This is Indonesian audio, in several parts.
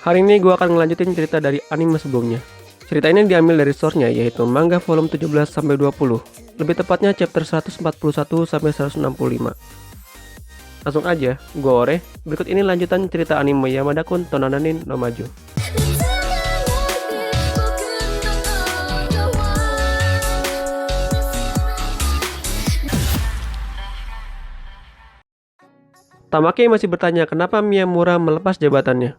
Hari ini gue akan ngelanjutin cerita dari anime sebelumnya. Cerita ini diambil dari source-nya yaitu manga volume 17-20, lebih tepatnya chapter 141-165. Langsung aja, gue Ore, berikut ini lanjutan cerita anime Yamada-kun Tonananin no Maju. Tamaki masih bertanya kenapa Miyamura melepas jabatannya.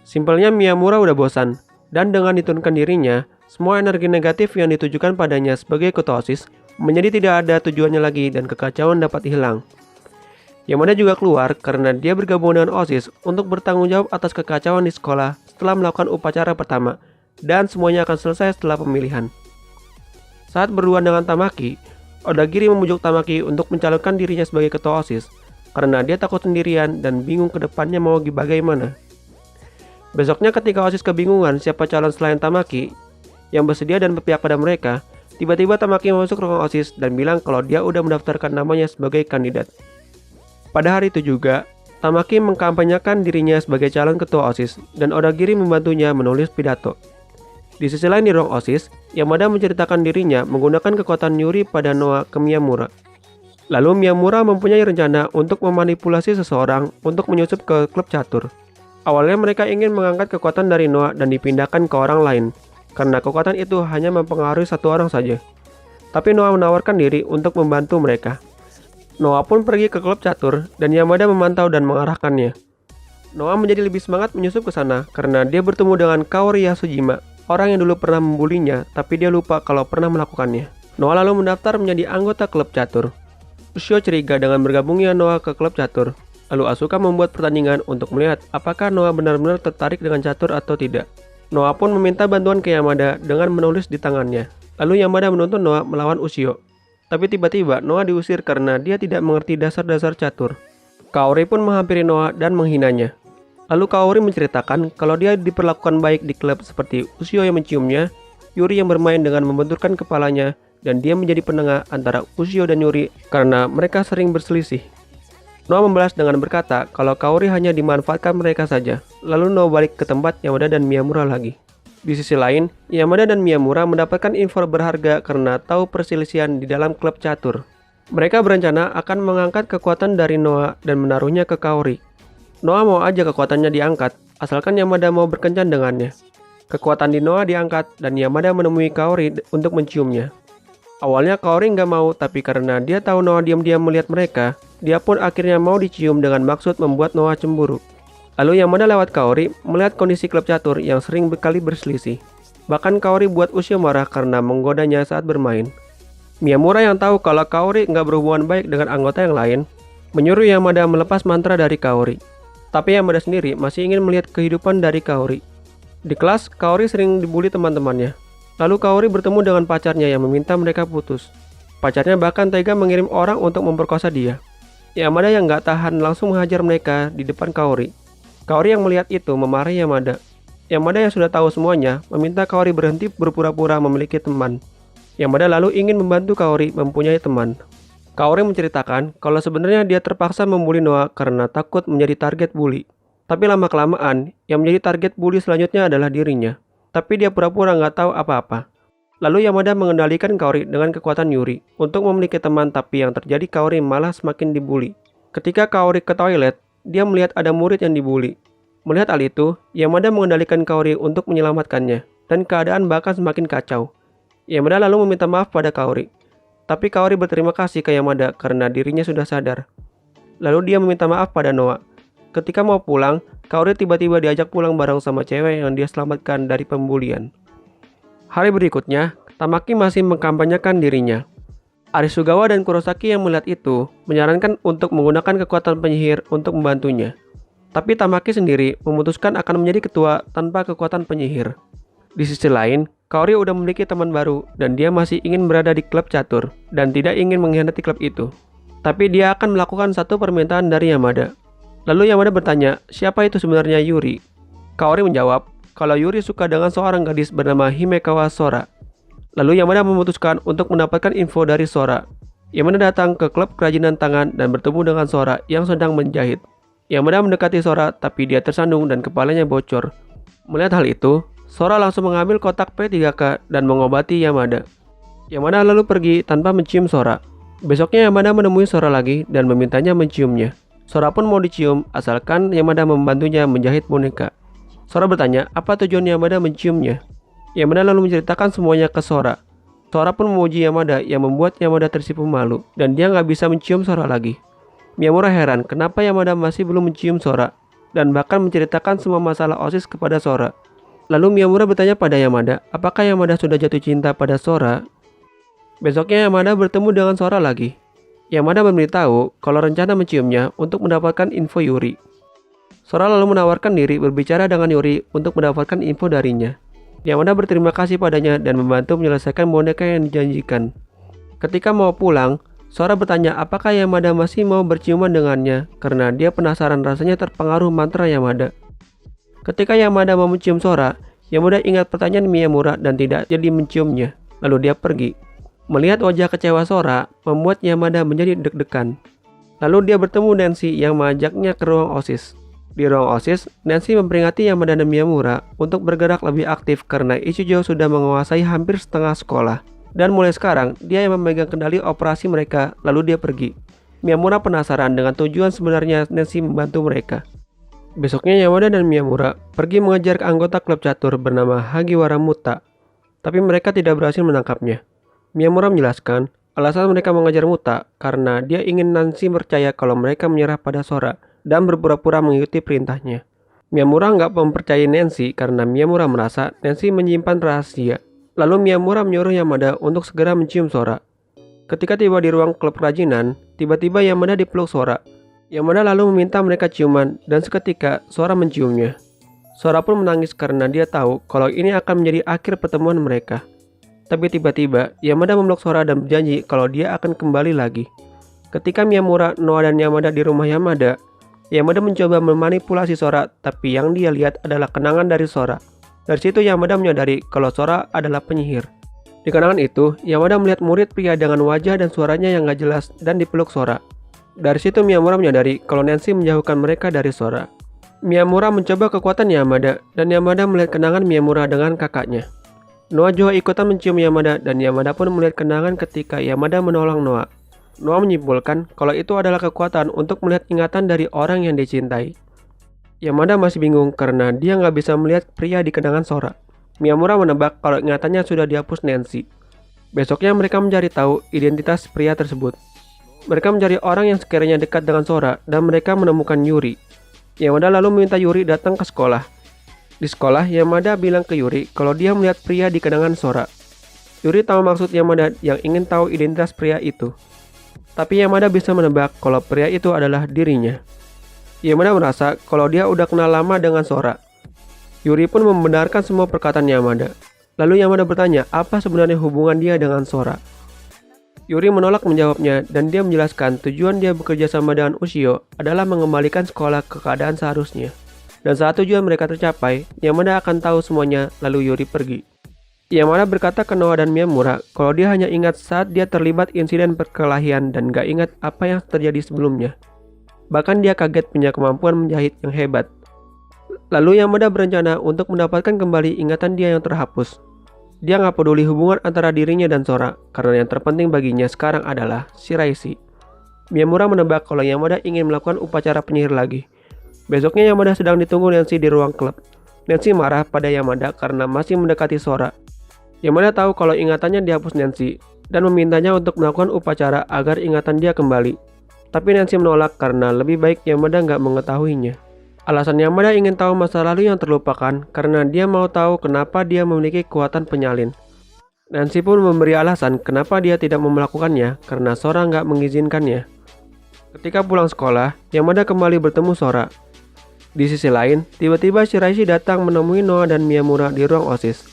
Simpelnya Miyamura udah bosan, dan dengan diturunkan dirinya, semua energi negatif yang ditujukan padanya sebagai ketua OSIS menjadi tidak ada tujuannya lagi dan kekacauan dapat hilang. Yamada juga keluar karena dia bergabung dengan OSIS untuk bertanggung jawab atas kekacauan di sekolah setelah melakukan upacara pertama, dan semuanya akan selesai setelah pemilihan. Saat berduaan dengan Tamaki, Odagiri membujuk Tamaki untuk mencalonkan dirinya sebagai ketua OSIS karena dia takut sendirian dan bingung ke depannya mau bagaimana. Besoknya ketika OSIS kebingungan siapa calon selain Tamaki yang bersedia dan berpihak pada mereka, tiba-tiba Tamaki masuk ruang OSIS dan bilang kalau dia udah mendaftarkan namanya sebagai kandidat. Pada hari itu juga, Tamaki mengkampanyekan dirinya sebagai calon ketua OSIS dan Odagiri membantunya menulis pidato. Di sisi lain di ruang OSIS, Yamada menceritakan dirinya menggunakan kekuatan Yuri pada Noa ke Miyamura. Lalu Miyamura mempunyai rencana untuk memanipulasi seseorang untuk menyusup ke klub catur. Awalnya mereka ingin mengangkat kekuatan dari Noa dan dipindahkan ke orang lain, karena kekuatan itu hanya mempengaruhi satu orang saja. Tapi Noa menawarkan diri untuk membantu mereka. Noa pun pergi ke klub catur dan Yamada memantau dan mengarahkannya. Noa menjadi lebih semangat menyusup ke sana karena dia bertemu dengan Kaori Yasujima, orang yang dulu pernah membulinya tapi dia lupa kalau pernah melakukannya. Noa lalu mendaftar menjadi anggota klub catur. Ushio curiga dengan bergabungnya Noa ke klub catur. Lalu Asuka membuat pertandingan untuk melihat apakah Noa benar-benar tertarik dengan catur atau tidak. Noa pun meminta bantuan ke Yamada dengan menulis di tangannya. Lalu Yamada menuntun Noa melawan Ushio. Tapi tiba-tiba Noa diusir karena dia tidak mengerti dasar-dasar catur. Kaori pun menghampiri Noa dan menghinanya. Lalu Kaori menceritakan kalau dia diperlakukan baik di klub seperti Ushio yang menciumnya, Yuri yang bermain dengan membenturkan kepalanya, dan dia menjadi penengah antara Ushio dan Yuri karena mereka sering berselisih. Noa membalas dengan berkata kalau Kaori hanya dimanfaatkan mereka saja. Lalu Noa balik ke tempat Yamada dan Miyamura lagi. Di sisi lain, Yamada dan Miyamura mendapatkan info berharga karena tahu perselisihan di dalam klub catur. Mereka berencana akan mengangkat kekuatan dari Noa dan menaruhnya ke Kaori. Noa mau aja kekuatannya diangkat, asalkan Yamada mau berkencan dengannya. Kekuatan di Noa diangkat dan Yamada menemui Kaori untuk menciumnya. Awalnya Kaori nggak mau, tapi karena dia tahu Noa diam-diam melihat mereka, dia pun akhirnya mau dicium dengan maksud membuat Noa cemburu. Lalu Yamada lewat Kaori melihat kondisi klub catur yang sering berkali berselisih. Bahkan Kaori buat Ushio marah karena menggodanya saat bermain. Miyamura yang tahu kalau Kaori nggak berhubungan baik dengan anggota yang lain, menyuruh Yamada melepas mantra dari Kaori. Tapi Yamada sendiri masih ingin melihat kehidupan dari Kaori. Di kelas, Kaori sering dibully teman-temannya. Lalu Kaori bertemu dengan pacarnya yang meminta mereka putus. Pacarnya bahkan tega mengirim orang untuk memperkosa dia. Yamada yang nggak tahan langsung menghajar mereka di depan Kaori. Kaori yang melihat itu memarahi Yamada. Yamada yang sudah tahu semuanya meminta Kaori berhenti berpura-pura memiliki teman. Yamada lalu ingin membantu Kaori mempunyai teman. Kaori menceritakan kalau sebenarnya dia terpaksa membuli Noa karena takut menjadi target bully. Tapi lama-kelamaan, yang menjadi target bully selanjutnya adalah dirinya. Tapi dia pura-pura nggak tahu apa-apa. Lalu Yamada mengendalikan Kaori dengan kekuatan Yuri untuk memiliki teman, tapi yang terjadi Kaori malah semakin dibully. Ketika Kaori ke toilet, dia melihat ada murid yang dibully. Melihat hal itu, Yamada mengendalikan Kaori untuk menyelamatkannya, dan keadaan bahkan semakin kacau. Yamada lalu meminta maaf pada Kaori. Tapi Kaori berterima kasih ke Yamada karena dirinya sudah sadar. Lalu dia meminta maaf pada Noa. Ketika mau pulang, Kaori tiba-tiba diajak pulang bareng sama cewek yang dia selamatkan dari pembulian. Hari berikutnya, Tamaki masih mengkampanyekan dirinya. Arisugawa dan Kurosaki yang melihat itu menyarankan untuk menggunakan kekuatan penyihir untuk membantunya. Tapi Tamaki sendiri memutuskan akan menjadi ketua tanpa kekuatan penyihir. Di sisi lain, Kaori udah memiliki teman baru dan dia masih ingin berada di klub catur dan tidak ingin mengkhianati klub itu. Tapi dia akan melakukan satu permintaan dari Yamada. Lalu Yamada bertanya, siapa itu sebenarnya Yuri? Kaori menjawab, kalau Yuri suka dengan seorang gadis bernama Himekawa Sora. Lalu Yamada memutuskan untuk mendapatkan info dari Sora. Yamada datang ke klub kerajinan tangan dan bertemu dengan Sora yang sedang menjahit. Yamada mendekati Sora, tapi dia tersandung dan kepalanya bocor. Melihat hal itu, Sora langsung mengambil kotak P3K dan mengobati Yamada. Yamada lalu pergi tanpa mencium Sora. Besoknya Yamada menemui Sora lagi dan memintanya menciumnya. Sora pun mau dicium, asalkan Yamada membantunya menjahit boneka. Sora bertanya apa tujuan Yamada menciumnya. Yamada lalu menceritakan semuanya ke Sora. Sora pun memuji Yamada yang membuat Yamada tersipu malu dan dia nggak bisa mencium Sora lagi. Miyamura heran kenapa Yamada masih belum mencium Sora dan bahkan menceritakan semua masalah OSIS kepada Sora. Lalu Miyamura bertanya pada Yamada apakah Yamada sudah jatuh cinta pada Sora. Besoknya Yamada bertemu dengan Sora lagi. Yamada memberitahu kalau rencana menciumnya untuk mendapatkan info Yuri. Sora lalu menawarkan diri berbicara dengan Yuri untuk mendapatkan info darinya. Yamada berterima kasih padanya dan membantu menyelesaikan boneka yang dijanjikan. Ketika mau pulang, Sora bertanya apakah Yamada masih mau berciuman dengannya karena dia penasaran rasanya terpengaruh mantra Yamada. Ketika Yamada mau mencium Sora, Yamada ingat pertanyaan Miyamura dan tidak jadi menciumnya. Lalu dia pergi. Melihat wajah kecewa Sora membuat Yamada menjadi deg-degan. Lalu dia bertemu Nancy yang mengajaknya ke ruang OSIS. Di ruang OSIS, Nancy memperingati Yamada dan Miyamura untuk bergerak lebih aktif karena Ichijo sudah menguasai hampir setengah sekolah. Dan mulai sekarang, dia yang memegang kendali operasi mereka, lalu dia pergi. Miyamura penasaran dengan tujuan sebenarnya Nancy membantu mereka. Besoknya Yamada dan Miyamura pergi mengejar anggota klub catur bernama Hagiwara Muta, tapi mereka tidak berhasil menangkapnya. Miyamura menjelaskan alasan mereka mengejar Muta karena dia ingin Nancy percaya kalau mereka menyerah pada Sora dan berpura-pura mengikuti perintahnya. Miyamura nggak mempercayai Nancy karena Miyamura merasa Nancy menyimpan rahasia. Lalu Miyamura menyuruh Yamada untuk segera mencium Sora. Ketika tiba di ruang klub kerajinan, tiba-tiba Yamada dipeluk Sora. Yamada lalu meminta mereka ciuman dan seketika Sora menciumnya. Sora pun menangis karena dia tahu kalau ini akan menjadi akhir pertemuan mereka. Tapi tiba-tiba, Yamada memeluk Sora dan berjanji kalau dia akan kembali lagi. Ketika Miyamura, Noa, dan Yamada di rumah Yamada, Yamada mencoba memanipulasi Sora, tapi yang dia lihat adalah kenangan dari Sora. Dari situ Yamada menyadari kalau Sora adalah penyihir. Di kenangan itu, Yamada melihat murid pria dengan wajah dan suaranya yang gak jelas dan dipeluk Sora. Dari situ Miyamura menyadari kalau Nancy menjauhkan mereka dari Sora. Miyamura mencoba kekuatan Yamada, dan Yamada melihat kenangan Miyamura dengan kakaknya. Noa juga ikutan mencium Yamada dan Yamada pun melihat kenangan ketika Yamada menolong Noa. Noa menyimpulkan kalau itu adalah kekuatan untuk melihat ingatan dari orang yang dicintai. Yamada masih bingung karena dia nggak bisa melihat pria di kenangan Sora. Miyamura menebak kalau ingatannya sudah dihapus Nancy. Besoknya mereka mencari tahu identitas pria tersebut. Mereka mencari orang yang sekiranya dekat dengan Sora dan mereka menemukan Yuri. Yamada lalu meminta Yuri datang ke sekolah. Di sekolah, Yamada bilang ke Yuri kalau dia melihat pria di kenangan Sora. Yuri tahu maksud Yamada yang ingin tahu identitas pria itu. Tapi Yamada bisa menebak kalau pria itu adalah dirinya. Yamada merasa kalau dia udah kenal lama dengan Sora. Yuri pun membenarkan semua perkataan Yamada. Lalu Yamada bertanya apa sebenarnya hubungan dia dengan Sora. Yuri menolak menjawabnya dan dia menjelaskan tujuan dia bekerja sama dengan Ushio adalah mengembalikan sekolah ke keadaan seharusnya. Dan saat tujuan mereka tercapai, Yamada akan tahu semuanya, lalu Yuri pergi. Yamada berkata ke Noa dan Miyamura kalau dia hanya ingat saat dia terlibat insiden perkelahian dan gak ingat apa yang terjadi sebelumnya. Bahkan dia kaget punya kemampuan menjahit yang hebat. Lalu Yamada berencana untuk mendapatkan kembali ingatan dia yang terhapus. Dia gak peduli hubungan antara dirinya dan Sora, karena yang terpenting baginya sekarang adalah Shiraishi. Miyamura menebak kalau Yamada ingin melakukan upacara penyihir lagi. Besoknya Yamada sedang ditunggu Nancy di ruang klub. Nancy marah pada Yamada karena masih mendekati Sora. Yamada tahu kalau ingatannya dihapus Nancy dan memintanya untuk melakukan upacara agar ingatan dia kembali. Tapi Nancy menolak karena lebih baik Yamada nggak mengetahuinya. Alasan Yamada ingin tahu masa lalu yang terlupakan karena dia mau tahu kenapa dia memiliki kekuatan penyalin. Nancy pun memberi alasan kenapa dia tidak mau melakukannya karena Sora nggak mengizinkannya. Ketika pulang sekolah, Yamada kembali bertemu Sora. Di sisi lain, tiba-tiba Shiraishi datang menemui Noa dan Miyamura di ruang OSIS.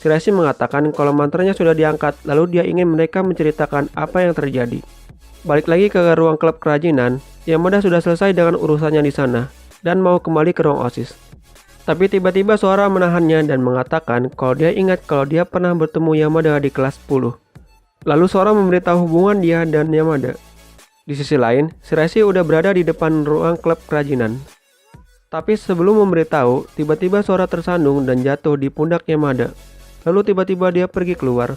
Shiraishi mengatakan kalau mantranya sudah diangkat, lalu dia ingin mereka menceritakan apa yang terjadi. Balik lagi ke ruang klub kerajinan, Yamada sudah selesai dengan urusannya di sana dan mau kembali ke ruang OSIS. Tapi tiba-tiba Sora menahannya dan mengatakan kalau dia ingat kalau dia pernah bertemu Yamada di kelas 10. Lalu Sora memberitahu hubungan dia dan Yamada. Di sisi lain, Shiraishi udah berada di depan ruang klub kerajinan. Tapi sebelum memberitahu, tiba-tiba Sora tersandung dan jatuh di pundak Yamada. Lalu tiba-tiba dia pergi keluar.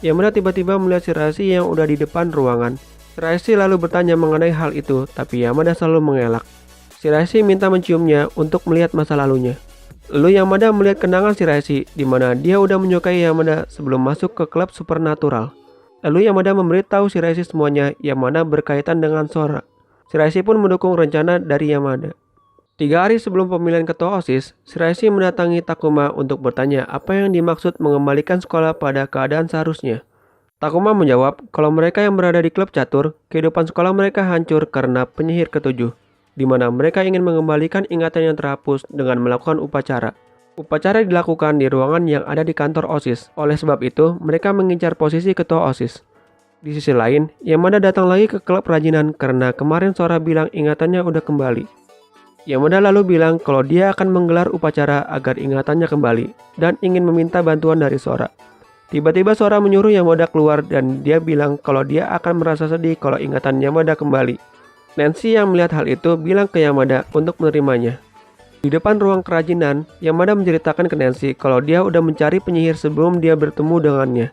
Yamada tiba-tiba melihat Shiraishi yang udah di depan ruangan. Shiraishi lalu bertanya mengenai hal itu, tapi Yamada selalu mengelak. Shiraishi minta menciumnya untuk melihat masa lalunya. Lalu Yamada melihat kenangan Shiraishi, di mana dia udah menyukai Yamada sebelum masuk ke klub supernatural. Lalu Yamada memberitahu Shiraishi semuanya yang mana berkaitan dengan Sora. Shiraishi pun mendukung rencana dari Yamada. 3 hari sebelum pemilihan ketua OSIS, Shiraishi mendatangi Takuma untuk bertanya apa yang dimaksud mengembalikan sekolah pada keadaan seharusnya. Takuma menjawab kalau mereka yang berada di klub catur, kehidupan sekolah mereka hancur karena penyihir ketujuh, di mana mereka ingin mengembalikan ingatan yang terhapus dengan melakukan upacara. Upacara dilakukan di ruangan yang ada di kantor OSIS. Oleh sebab itu, mereka mengincar posisi ketua OSIS. Di sisi lain, Yamada datang lagi ke klub rajinan karena kemarin Sora bilang ingatannya udah kembali. Yamada lalu bilang kalau dia akan menggelar upacara agar ingatannya kembali dan ingin meminta bantuan dari Sora. Tiba-tiba Sora menyuruh Yamada keluar dan dia bilang kalau dia akan merasa sedih kalau ingatan Yamada kembali. Nancy yang melihat hal itu bilang ke Yamada untuk menerimanya. Di depan ruang kerajinan, Yamada menceritakan ke Nancy kalau dia udah mencari penyihir sebelum dia bertemu dengannya.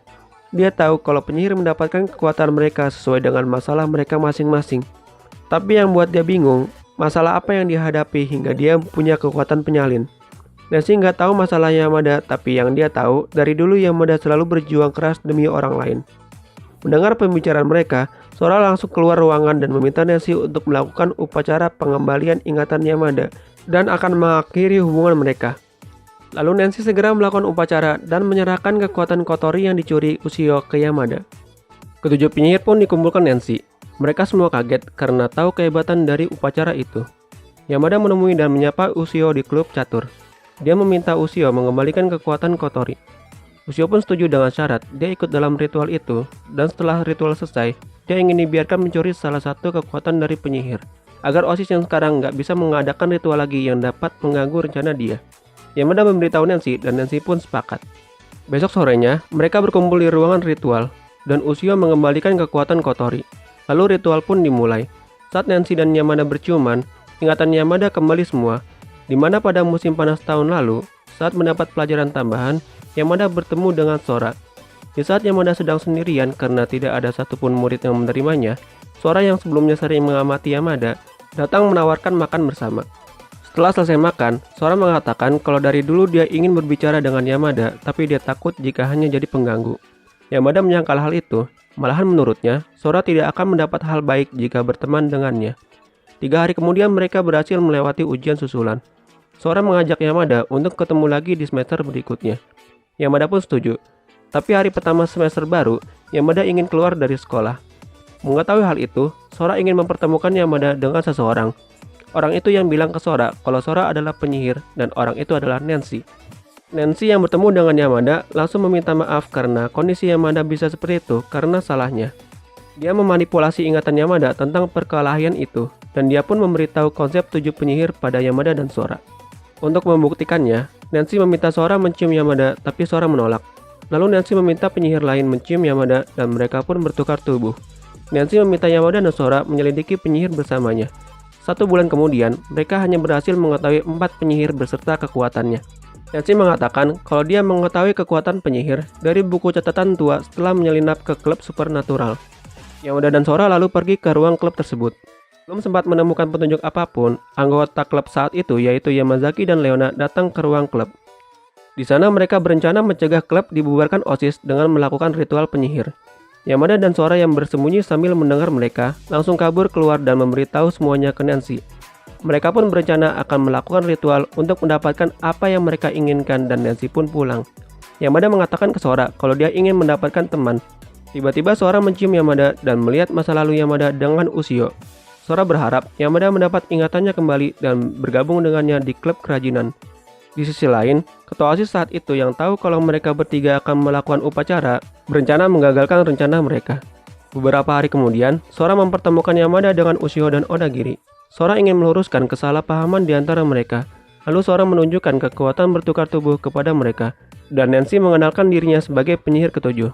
Dia tahu kalau penyihir mendapatkan kekuatan mereka sesuai dengan masalah mereka masing-masing. Tapi yang buat dia bingung, masalah apa yang dihadapi hingga dia punya kekuatan penyalin. Nancy nggak tahu masalah Yamada, tapi yang dia tahu, dari dulu Yamada selalu berjuang keras demi orang lain. Mendengar pembicaraan mereka, Sora langsung keluar ruangan dan meminta Nancy untuk melakukan upacara pengembalian ingatan Yamada dan akan mengakhiri hubungan mereka. Lalu Nancy segera melakukan upacara dan menyerahkan kekuatan kotori yang dicuri Ushio ke Yamada. Ketujuh penyihir pun dikumpulkan Nancy. Mereka semua kaget karena tahu kehebatan dari upacara itu. Yamada menemui dan menyapa Ushio di klub catur. Dia meminta Ushio mengembalikan kekuatan kotori. Ushio pun setuju dengan syarat dia ikut dalam ritual itu, dan setelah ritual selesai, dia ingin dibiarkan mencuri salah satu kekuatan dari penyihir, agar OSIS yang sekarang nggak bisa mengadakan ritual lagi yang dapat mengganggu rencana dia. Yamada memberitahu Nancy dan Nancy pun sepakat. Besok sorenya, mereka berkumpul di ruangan ritual, dan Ushio mengembalikan kekuatan kotori. Lalu ritual pun dimulai. Saat Nancy dan Yamada berciuman, ingatan Yamada kembali semua, di mana pada musim panas tahun lalu, saat mendapat pelajaran tambahan, Yamada bertemu dengan Sora. Di saat Yamada sedang sendirian karena tidak ada satupun murid yang menerimanya, Sora yang sebelumnya sering mengamati Yamada, datang menawarkan makan bersama. Setelah selesai makan, Sora mengatakan kalau dari dulu dia ingin berbicara dengan Yamada, tapi dia takut jika hanya jadi pengganggu. Yamada menyangkal hal itu, malahan menurutnya, Sora tidak akan mendapat hal baik jika berteman dengannya. 3 hari kemudian mereka berhasil melewati ujian susulan. Sora mengajak Yamada untuk ketemu lagi di semester berikutnya. Yamada pun setuju. Tapi hari pertama semester baru, Yamada ingin keluar dari sekolah. Mengetahui hal itu, Sora ingin mempertemukan Yamada dengan seseorang. Orang itu yang bilang ke Sora kalau Sora adalah penyihir dan orang itu adalah Nancy. Nancy yang bertemu dengan Yamada langsung meminta maaf karena kondisi Yamada bisa seperti itu karena salahnya. Dia memanipulasi ingatan Yamada tentang perkelahian itu, dan dia pun memberitahu konsep 7 penyihir pada Yamada dan Sora. Untuk membuktikannya, Nancy meminta Sora mencium Yamada, tapi Sora menolak. Lalu Nancy meminta penyihir lain mencium Yamada, dan mereka pun bertukar tubuh. Nancy meminta Yamada dan Sora menyelidiki penyihir bersamanya. 1 bulan kemudian, mereka hanya berhasil mengetahui 4 penyihir beserta kekuatannya. Nancy mengatakan kalau dia mengetahui kekuatan penyihir dari buku catatan tua setelah menyelinap ke klub supernatural. Yamada dan Sora lalu pergi ke ruang klub tersebut. Belum sempat menemukan petunjuk apapun, anggota klub saat itu yaitu Yamazaki dan Leona datang ke ruang klub. Di sana mereka berencana mencegah klub dibubarkan OSIS dengan melakukan ritual penyihir. Yamada dan Sora yang bersembunyi sambil mendengar mereka langsung kabur keluar dan memberitahu semuanya ke Nancy. Mereka pun berencana akan melakukan ritual untuk mendapatkan apa yang mereka inginkan dan Nancy pun pulang. Yamada mengatakan ke Sora kalau dia ingin mendapatkan teman. Tiba-tiba Sora mencium Yamada dan melihat masa lalu Yamada dengan Ushio. Sora berharap Yamada mendapat ingatannya kembali dan bergabung dengannya di klub kerajinan. Di sisi lain, ketua OSIS saat itu yang tahu kalau mereka bertiga akan melakukan upacara, berencana menggagalkan rencana mereka. Beberapa hari kemudian, Sora mempertemukan Yamada dengan Ushio dan Odagiri. Sora ingin meluruskan kesalahpahaman di antara mereka. Lalu Sora menunjukkan kekuatan bertukar tubuh kepada mereka, dan Nancy mengenalkan dirinya sebagai penyihir ketujuh.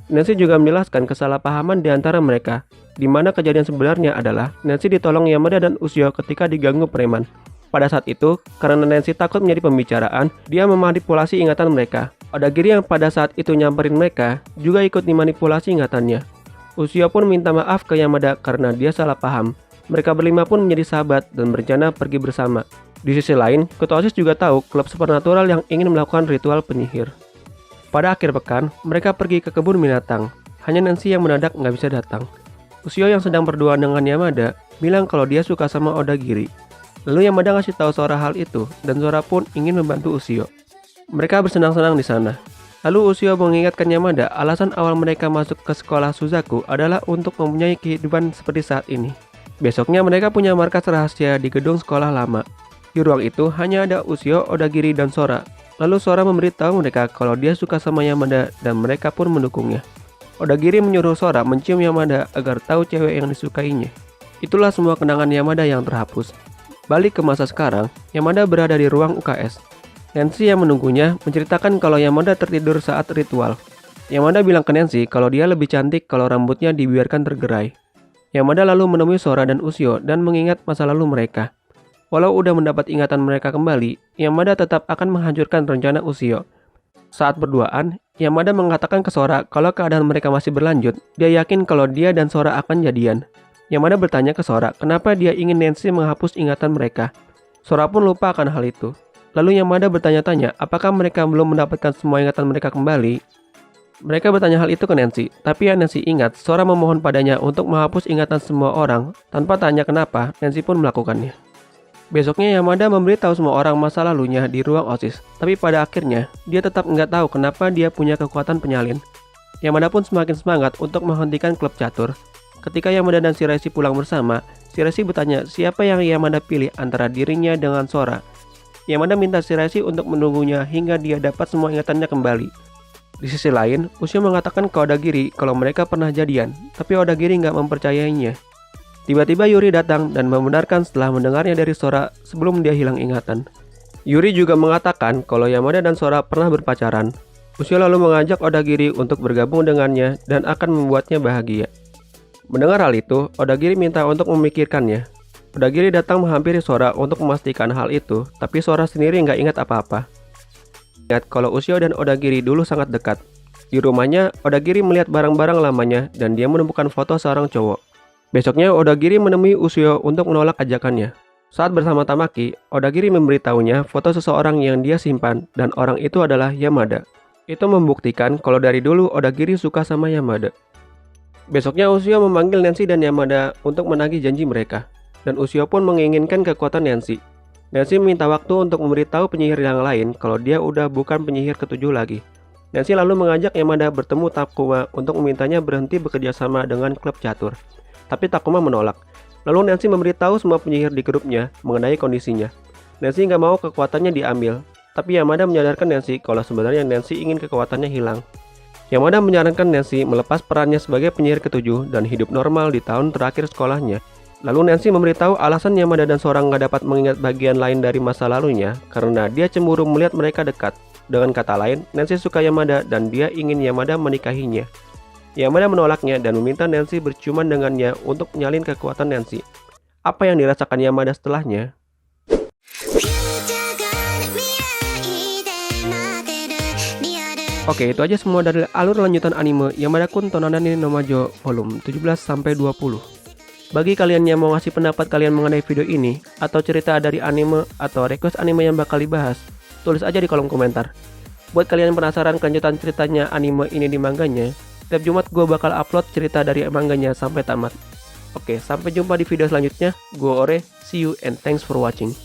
Nancy juga menjelaskan kesalahpahaman di antara mereka. di mana kejadian sebenarnya adalah Nancy ditolong Yamada dan Ushio ketika diganggu preman. Pada saat itu, karena Nancy takut menjadi pembicaraan, dia memanipulasi ingatan mereka. Odagiri yang pada saat itu nyamperin mereka juga ikut dimanipulasi ingatannya. Ushio pun minta maaf ke Yamada karena dia salah paham. Mereka berlima pun menjadi sahabat dan berencana pergi bersama. Di sisi lain, ketua OSIS juga tahu klub supernatural yang ingin melakukan ritual penyihir. Pada akhir pekan, mereka pergi ke kebun binatang. Hanya Nancy yang mendadak nggak bisa datang. Ushio yang sedang berduaan dengan Yamada bilang kalau dia suka sama Odagiri. Lalu Yamada ngasih tahu Sora hal itu, dan Sora pun ingin membantu Ushio. Mereka bersenang-senang di sana. Lalu Ushio mengingatkan Yamada alasan awal mereka masuk ke sekolah Suzaku adalah untuk mempunyai kehidupan seperti saat ini. Besoknya mereka punya markas rahasia di gedung sekolah lama. Di ruang itu hanya ada Ushio, Odagiri, dan Sora. Lalu Sora memberitahu mereka kalau dia suka sama Yamada dan mereka pun mendukungnya. Odagiri menyuruh Sora mencium Yamada agar tahu cewek yang disukainya. Itulah semua kenangan Yamada yang terhapus. Balik ke masa sekarang, Yamada berada di ruang UKS. Nancy yang menunggunya menceritakan kalau Yamada tertidur saat ritual. Yamada bilang ke Nancy kalau dia lebih cantik kalau rambutnya dibiarkan tergerai. Yamada lalu menemui Sora dan Ushio dan mengingat masa lalu mereka. Walau udah mendapat ingatan mereka kembali, Yamada tetap akan menghancurkan rencana Ushio. Saat berduaan, Yamada mengatakan ke Sora kalau keadaan mereka masih berlanjut, dia yakin kalau dia dan Sora akan jadian. Yamada bertanya ke Sora kenapa dia ingin Nancy menghapus ingatan mereka. Sora pun lupa akan hal itu. Lalu Yamada bertanya-tanya apakah mereka belum mendapatkan semua ingatan mereka kembali. Mereka bertanya hal itu ke Nancy, tapi yang Nancy ingat, Sora memohon padanya untuk menghapus ingatan semua orang. Tanpa tanya kenapa, Nancy pun melakukannya. Besoknya Yamada memberitahu semua orang masa lalunya di ruang OSIS, tapi pada akhirnya dia tetap nggak tahu kenapa dia punya kekuatan penyalin. Yamada pun semakin semangat untuk menghentikan klub catur. Ketika Yamada dan Shiraishi pulang bersama, Shiraishi bertanya siapa yang Yamada pilih antara dirinya dengan Sora. Yamada minta Shiraishi untuk menunggunya hingga dia dapat semua ingatannya kembali. Di sisi lain, Ushio mengatakan ke Odagiri kalau mereka pernah jadian, tapi Odagiri nggak mempercayainya. Tiba-tiba Yuri datang dan membenarkan setelah mendengarnya dari Sora sebelum dia hilang ingatan. Yuri juga mengatakan kalau Yamada dan Sora pernah berpacaran. Ushio lalu mengajak Odagiri untuk bergabung dengannya dan akan membuatnya bahagia. Mendengar hal itu, Odagiri minta untuk memikirkannya. Odagiri datang menghampiri Sora untuk memastikan hal itu, tapi Sora sendiri nggak ingat apa-apa. Ingat kalau Ushio dan Odagiri dulu sangat dekat. Di rumahnya, Odagiri melihat barang-barang lamanya dan dia menemukan foto seorang cowok. Besoknya, Odagiri menemui Ushio untuk menolak ajakannya. Saat bersama Tamaki, Odagiri memberitahunya foto seseorang yang dia simpan dan orang itu adalah Yamada. Itu membuktikan kalau dari dulu Odagiri suka sama Yamada. Besoknya Ushio memanggil Nancy dan Yamada untuk menagih janji mereka, dan Ushio pun menginginkan kekuatan Nancy. Nancy meminta waktu untuk memberitahu penyihir yang lain kalau dia udah bukan penyihir ketujuh lagi. Nancy lalu mengajak Yamada bertemu Takuma untuk memintanya berhenti bekerja sama dengan klub catur. Tapi Takuma menolak. Lalu Nancy memberitahu semua penyihir di grupnya mengenai kondisinya. Nancy nggak mau kekuatannya diambil, tapi Yamada menyadarkan Nancy kalau sebenarnya Nancy ingin kekuatannya hilang. Yamada menyarankan Nancy melepas perannya sebagai penyihir ketujuh dan hidup normal di tahun terakhir sekolahnya. Lalu Nancy memberitahu alasan Yamada dan Sora nggak dapat mengingat bagian lain dari masa lalunya karena dia cemburu melihat mereka dekat. Dengan kata lain, Nancy suka Yamada dan dia ingin Yamada menikahinya. Yamada menolaknya dan meminta Nancy berciuman dengannya untuk menyalin kekuatan Nancy. Apa yang dirasakan Yamada setelahnya? Oke, itu aja semua dari alur lanjutan anime Yamada-kun Tonanani no Majo volume 17-20. Bagi kalian yang mau ngasih pendapat kalian mengenai video ini, atau cerita dari anime atau request anime yang bakal dibahas, tulis aja di kolom komentar. Buat kalian yang penasaran kelanjutan ceritanya anime ini di manganya, setiap Jumat gue bakal upload cerita dari manganya sampai tamat. Oke, sampai jumpa di video selanjutnya. Gue Ore, see you and thanks for watching.